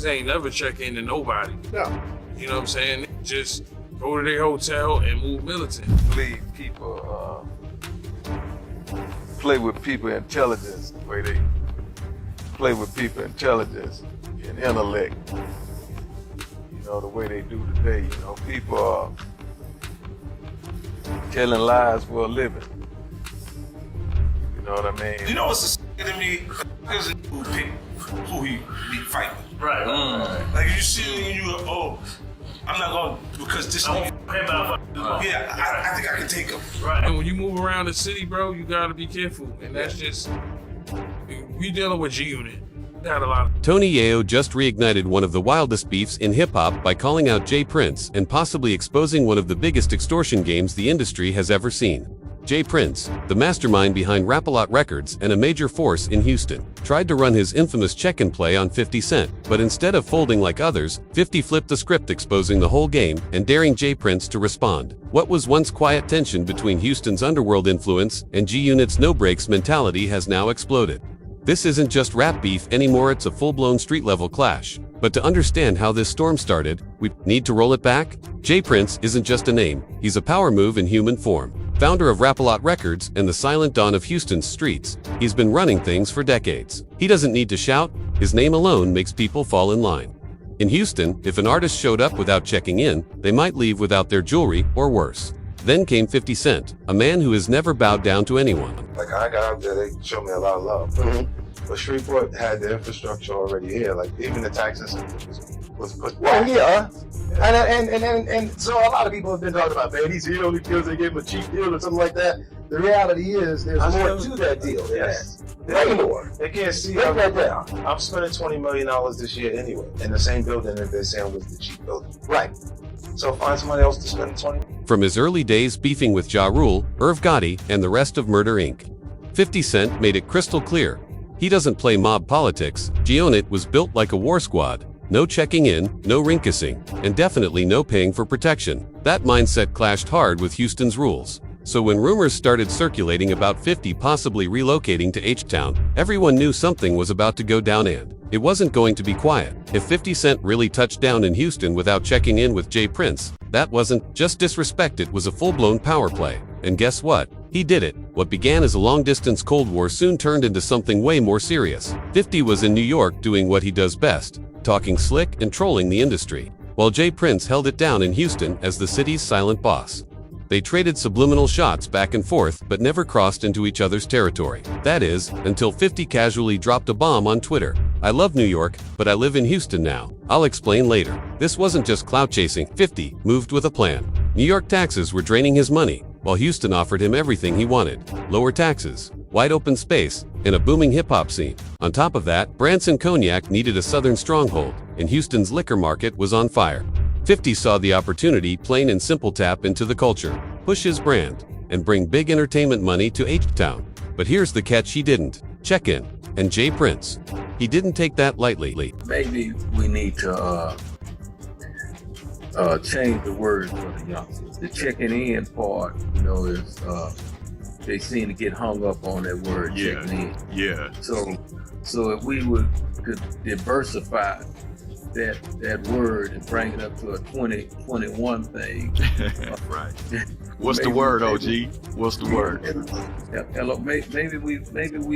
Niggas ain't never check into nobody. No. You know what I'm saying? Just go to their hotel and move militant. Believe people play with people intelligence the way they play with people intelligence and intellect. You know, the way they do today. You know, people are telling lies for a living. You know what I mean? You know what's the to me? There's a who pick who he fight with. Right. Like if you see me and you go, oh, I'm not going because this nigga. Yeah, I think I can take him. Right. And when you move around the city, bro, you gotta be careful. And that's just, we dealing with G-Unit. Got a lot of Tony Yayo just reignited one of the wildest beefs in hip-hop by calling out J Prince and possibly exposing one of the biggest extortion games the industry has ever seen. J Prince, the mastermind behind Rap-A-Lot Records and a major force in Houston, tried to run his infamous check-and-play on 50 Cent, but instead of folding like others, 50 flipped the script, exposing the whole game and daring J Prince to respond. What was once quiet tension between Houston's underworld influence and G-Unit's no-breaks mentality has now exploded. This isn't just rap beef anymore, it's a full-blown street-level clash. But to understand how this storm started, we need to roll it back. J Prince isn't just a name, he's a power move in human form. Founder of Rap-A-Lot Records and the silent dawn of Houston's streets, he's been running things for decades. He doesn't need to shout, his name alone makes people fall in line. In Houston, if an artist showed up without checking in, they might leave without their jewelry, or worse. Then came 50 Cent, a man who has never bowed down to anyone. Like I got out there, they showed me a lot of love. But Shreveport had the infrastructure already here. Like even the taxes was put. Well, yeah. And so a lot of people have been talking about, man, he's here only because they gave him a cheap deal or something like that. The reality is there's more to that deal. Yes. Way more. They can't see. Break that down. I'm spending $20 million this year anyway in the same building that they're saying was the cheap building. Right. So find somebody else to spend 20. From his early days beefing with Ja Rule, Irv Gotti, and the rest of Murder Inc., 50 Cent made it crystal clear. He doesn't play mob politics. G-Unit was built like a war squad. No checking in, no ring kissing, and definitely no paying for protection. That mindset clashed hard with Houston's rules. So when rumors started circulating about 50 possibly relocating to H-Town, everyone knew something was about to go down, and it wasn't going to be quiet. If 50 Cent really touched down in Houston without checking in with J Prince, that wasn't just disrespect, it was a full-blown power play. And guess what? He did it. What began as a long-distance Cold War soon turned into something way more serious. 50 was in New York doing what he does best, talking slick and trolling the industry, while J Prince held it down in Houston as the city's silent boss. They traded subliminal shots back and forth but never crossed into each other's territory. That is, until 50 casually dropped a bomb on Twitter. "I love New York, but I live in Houston now. I'll explain later." This wasn't just clout chasing. 50 moved with a plan. New York taxes were draining his money, while Houston offered him everything he wanted: lower taxes, wide open space, and a booming hip-hop scene. On top of that, Branson Cognac needed a southern stronghold, and Houston's liquor market was on fire. 50 saw the opportunity, plain and simple, tap into the culture, push his brand, and bring big entertainment money to H-Town. But here's the catch: he didn't check in. And J Prince, he didn't take that lightly. Maybe we need to change the words for the youngsters. The checking in part, you know, is they seem to get hung up on that word checking in. Yeah. So if we could diversify that word and bring it up to a 2021 thing. Right. What's the word, OG? What's the word? Hello, maybe we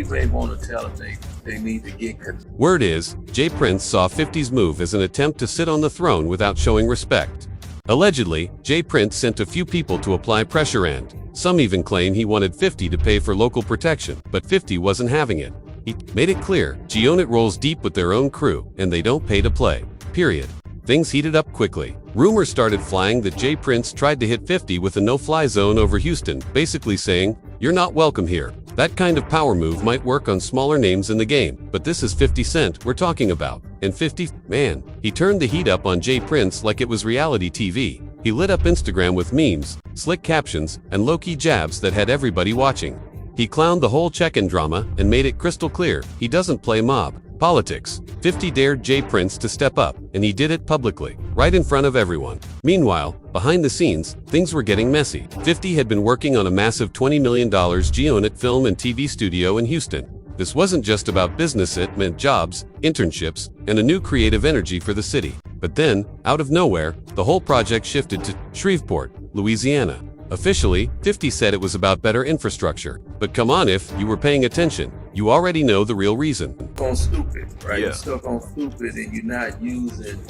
may want to tell them they need to get. Word is, J Prince saw 50's move as an attempt to sit on the throne without showing respect. Allegedly, J Prince sent a few people to apply pressure, and some even claim he wanted 50 to pay for local protection, but 50 wasn't having it. He made it clear, G-Unit rolls deep with their own crew, and they don't pay to play. Period. Things heated up quickly. Rumors started flying that J Prince tried to hit 50 with a no-fly zone over Houston, basically saying, "You're not welcome here." That kind of power move might work on smaller names in the game, but this is 50 Cent we're talking about. And 50, man, he turned the heat up on J Prince like it was reality TV. He lit up Instagram with memes, slick captions, and low-key jabs that had everybody watching. He clowned the whole check-in drama and made it crystal clear he doesn't play mob politics. 50 dared J Prince to step up, and he did it publicly, right in front of everyone. Meanwhile, behind the scenes, things were getting messy. 50 had been working on a massive $20 million G-Unit film and TV studio in Houston. This wasn't just about business, it meant jobs, internships, and a new creative energy for the city. But then, out of nowhere, the whole project shifted to Shreveport, Louisiana. Officially, 50 said it was about better infrastructure. But come on, if you were paying attention, you already know the real reason. On stupid, right? Yeah. You're stuck on stupid and you're not using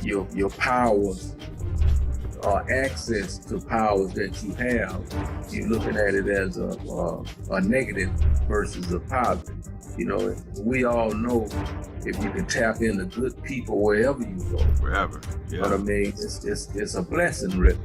your powers or access to powers that you have. You're looking at it as a negative versus a positive. You know, we all know if you can tap into good people wherever you go. Forever. You know what I mean? It's a blessing, really.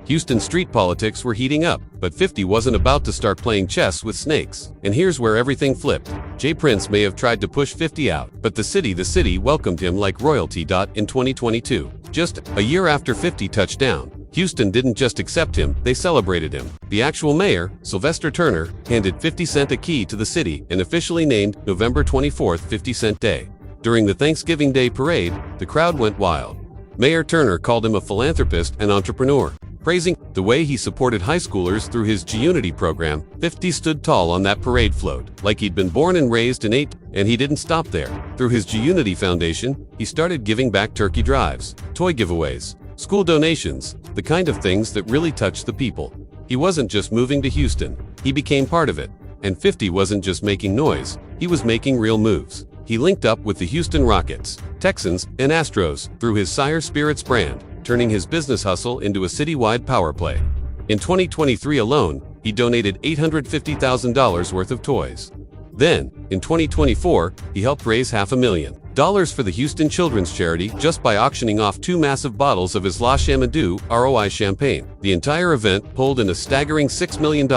Houston street politics were heating up, but 50 wasn't about to start playing chess with snakes. And here's where everything flipped. Jay Prince may have tried to push 50 out, but the city welcomed him like royalty. In 2022, just a year after 50 touched down, Houston didn't just accept him, they celebrated him. The actual mayor, Sylvester Turner, handed 50 Cent a key to the city and officially named November 24th 50 Cent Day. During the Thanksgiving Day parade, the crowd went wild. Mayor Turner called him a philanthropist and entrepreneur. Praising the way he supported high schoolers through his G-Unity program, 50 stood tall on that parade float, like he'd been born and raised in and he didn't stop there. Through his G-Unity Foundation, he started giving back turkey drives, toy giveaways, school donations, the kind of things that really touch the people. He wasn't just moving to Houston, he became part of it. And 50 wasn't just making noise, he was making real moves. He linked up with the Houston Rockets, Texans, and Astros through his Sire Spirits brand, turning his business hustle into a citywide power play. In 2023 alone, he donated $850,000 worth of toys. Then, in 2024, he helped raise $500,000 for the Houston Children's Charity just by auctioning off 2 massive bottles of his La Chamadou ROI champagne. The entire event pulled in a staggering $6 million.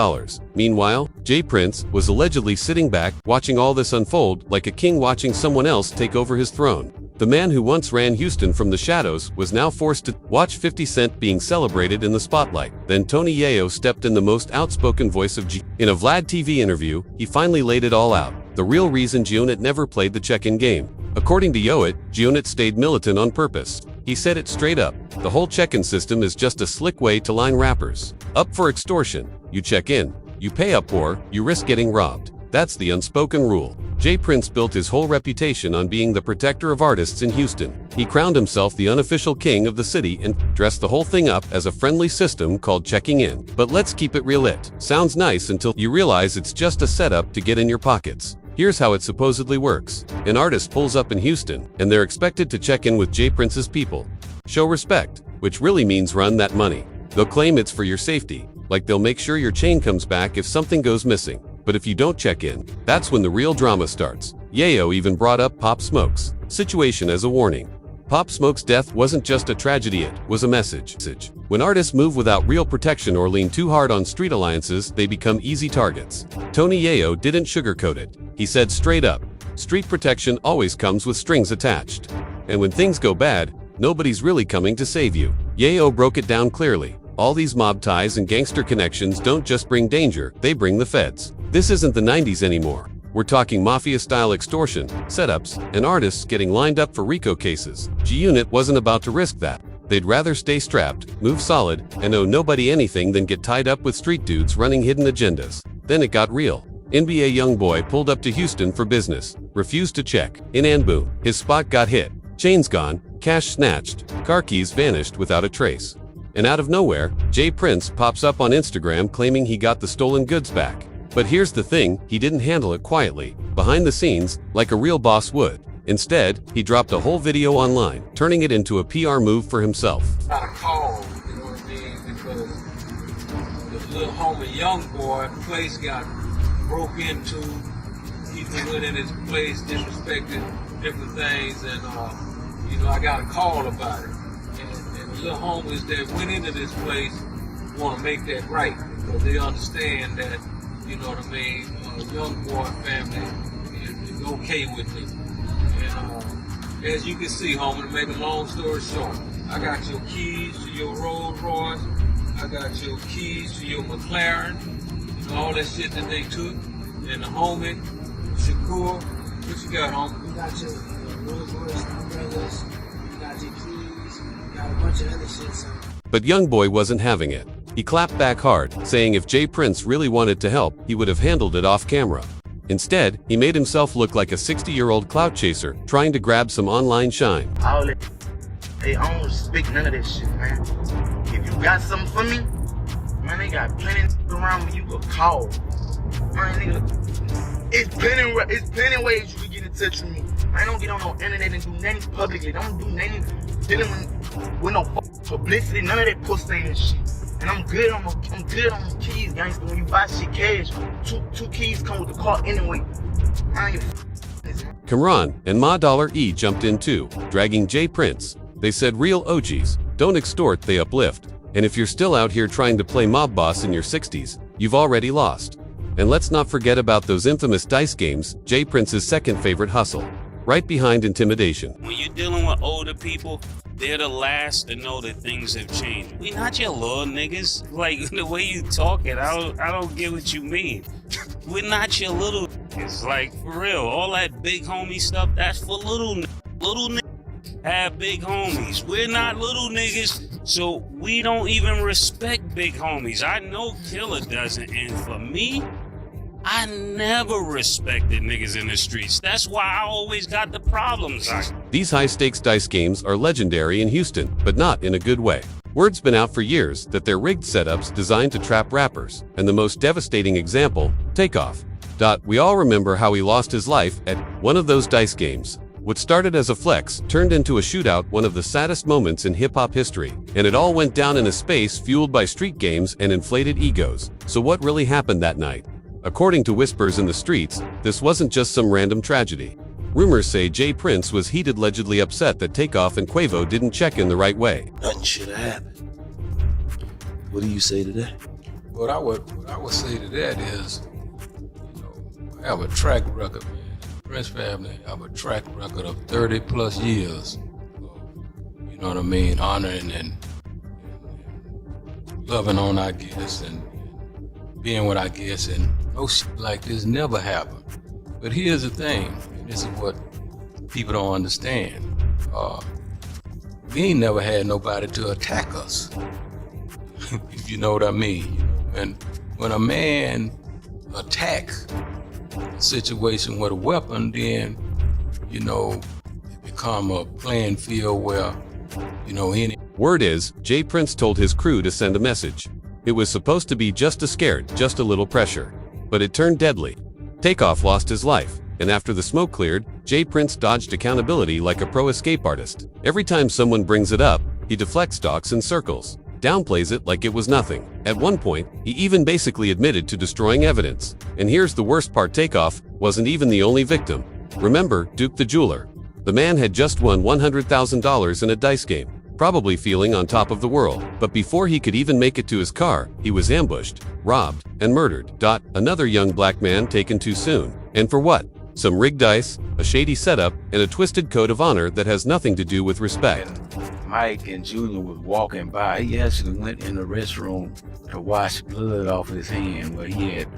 Meanwhile, Jay Prince was allegedly sitting back, watching all this unfold like a king watching someone else take over his throne. The man who once ran Houston from the shadows was now forced to watch 50 Cent being celebrated in the spotlight. Then Tony Yayo stepped in, the most outspoken voice of G. In a Vlad TV interview, he finally laid it all out. The real reason G-Unit never played the check-in game. According to Yoit, G-Unit stayed militant on purpose. He said it straight up. The whole check-in system is just a slick way to line rappers up for extortion. You check in, you pay up, or you risk getting robbed. That's the unspoken rule. Jay Prince built his whole reputation on being the protector of artists in Houston. He crowned himself the unofficial king of the city and dressed the whole thing up as a friendly system called checking in. But let's keep it real. It sounds nice until you realize it's just a setup to get in your pockets. Here's how it supposedly works. An artist pulls up in Houston, and they're expected to check in with Jay Prince's people. Show respect, which really means run that money. They'll claim it's for your safety, like they'll make sure your chain comes back if something goes missing. But if you don't check in, that's when the real drama starts. Yayo even brought up Pop Smoke's situation as a warning. Pop Smoke's death wasn't just a tragedy, it was a message. When artists move without real protection or lean too hard on street alliances, they become easy targets. Tony Yayo didn't sugarcoat it. He said straight up, street protection always comes with strings attached. And when things go bad, nobody's really coming to save you. Yayo broke it down clearly. All these mob ties and gangster connections don't just bring danger, they bring the feds. This isn't the 90s anymore. We're talking mafia-style extortion, setups, and artists getting lined up for RICO cases. G-Unit wasn't about to risk that. They'd rather stay strapped, move solid, and owe nobody anything than get tied up with street dudes running hidden agendas. Then it got real. NBA Youngboy pulled up to Houston for business, refused to check in, and boom, his spot got hit. Chains gone, cash snatched, car keys vanished without a trace. And out of nowhere, Jay Prince pops up on Instagram claiming he got the stolen goods back. But here's the thing, he didn't handle it quietly, behind the scenes, like a real boss would. Instead, he dropped a whole video online, turning it into a PR move for himself. Got a call, you know what I mean, because the little homie Youngboy place got broke into. People went in his place, disrespected different things, and I got a call about it. And the little homies that went into this place want to make that right, because they understand that, you know what I mean, Youngboy family is okay with me. And as you can see, homie, to make a long story short, I got your keys to your Rolls Royce, I got your keys to your McLaren, all that shit that they took, and the homie, Shakur, what you got, homie? You got your Rolls Royce, umbrellas, you got your keys, you got a bunch of other shit, so. But Youngboy wasn't having it. He clapped back hard, saying if Jay Prince really wanted to help, he would have handled it off camera. Instead, he made himself look like a 60-year-old clout chaser trying to grab some online shine. All that. Hey, I don't respect none of that shit, man. If you got something for me, man, they got plenty around me you could call. Man, nigga, it's plenty ways you can get in touch with me. I don't get on no internet and do nothing publicly. Don't do nothing dealing with no publicity, none of that pussy and shit. And I'm good on the keys, gangster. When you buy shit cash, two keys come with the car anyway. I ain't Kamran and Ma Dollar E jumped in too, dragging J Prince. They said real OGs don't extort, they uplift. And if you're still out here trying to play mob boss in your 60s, you've already lost. And let's not forget about those infamous dice games, J Prince's second favorite hustle, right behind intimidation. When you're dealing with older people, they're the last to know that things have changed. We not your little niggas. Like, the way you talking, I don't get what you mean. We're not your little niggas. Like, for real, all that big homie stuff, that's for little niggas have big homies. We're not little niggas, so we don't even respect big homies. I know Killer doesn't, and for me, I never respected niggas in the streets. That's why I always got the problems. These high-stakes dice games are legendary in Houston, but not in a good way. Word's been out for years that they're rigged setups designed to trap rappers, and the most devastating example, Takeoff. We all remember how he lost his life at one of those dice games. What started as a flex turned into a shootout, one of the saddest moments in hip-hop history, and it all went down in a space fueled by street games and inflated egos. So what really happened that night? According to whispers in the streets, this wasn't just some random tragedy. Rumors say J Prince was heated, allegedly upset that Takeoff and Quavo didn't check in the right way. Nothing should have happened. What do you say to that? What I would say to that is, I have a track record, man. Prince family have a track record of 30 plus years. You know what I mean? Honoring and loving on our guests and being with our guests, and no shit like this never happened. But here's the thing, and this is what people don't understand. We ain't never had nobody to attack us, if you know what I mean. And when a man attacks a situation with a weapon, then, it become a playing field where, any... Word is, J Prince told his crew to send a message. It was supposed to be just a scared, just a little pressure. But it turned deadly. Takeoff lost his life, and after the smoke cleared, J Prince dodged accountability like a pro escape artist. Every time someone brings it up, he deflects, talks in circles, downplays it like it was nothing. At one point, he even basically admitted to destroying evidence. And here's the worst part, Takeoff wasn't even the only victim. Remember Duke the jeweler? The man had just won $100,000 in a dice game, probably feeling on top of the world. But before he could even make it to his car, he was ambushed, robbed, and murdered. Another young black man taken too soon. And for what? Some rigged dice, a shady setup, and a twisted code of honor that has nothing to do with respect. Mike and Junior was walking by. He actually went in the restroom to wash blood off his hand where he had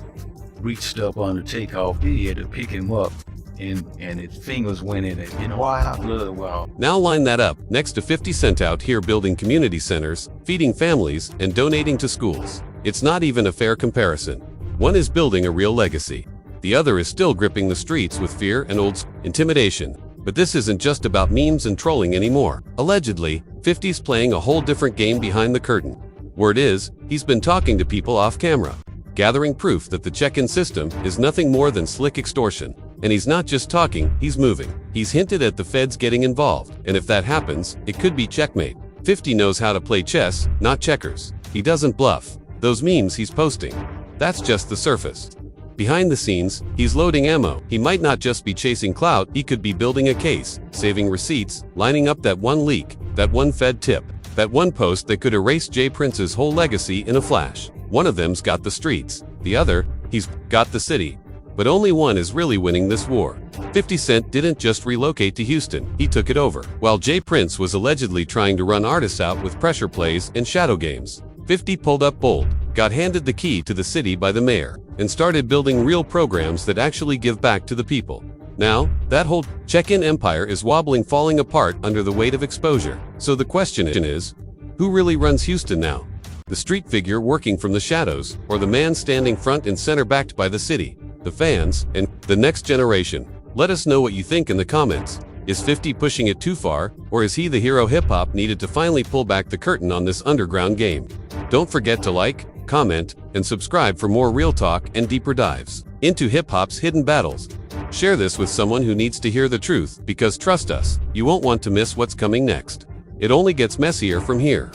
reached up on the Takeoff. He had to pick him up, and his fingers went in it. Blood, wow. Now line that up next to 50 Cent out here building community centers, feeding families, and donating to schools. It's not even a fair comparison. One is building a real legacy. The other is still gripping the streets with fear and old intimidation. But this isn't just about memes and trolling anymore. Allegedly, 50's playing a whole different game behind the curtain. Word is, he's been talking to people off camera, gathering proof that the check-in system is nothing more than slick extortion. And he's not just talking, he's moving. He's hinted at the feds getting involved, and if that happens, it could be checkmate. 50 knows how to play chess, not checkers. He doesn't bluff. Those memes he's posting, that's just the surface. Behind the scenes, he's loading ammo. He might not just be chasing clout, he could be building a case, saving receipts, lining up that one leak, that one Fed tip, that one post that could erase J Prince's whole legacy in a flash. One of them's got the streets, the other, he's got the city. But only one is really winning this war. 50 Cent didn't just relocate to Houston, he took it over. While J Prince was allegedly trying to run artists out with pressure plays and shadow games, 50 pulled up bold, got handed the key to the city by the mayor, and started building real programs that actually give back to the people. Now, that whole check-in empire is wobbling, falling apart under the weight of exposure. So the question is, who really runs Houston now? The street figure working from the shadows, or the man standing front and center backed by the city? the fans, and the next generation. Let us know what you think in the comments. Is 50 pushing it too far, or is he the hero hip-hop needed to finally pull back the curtain on this underground game? Don't forget to like, comment, and subscribe for more real talk and deeper dives into hip-hop's hidden battles. Share this with someone who needs to hear the truth, because trust us, you won't want to miss what's coming next. It only gets messier from here.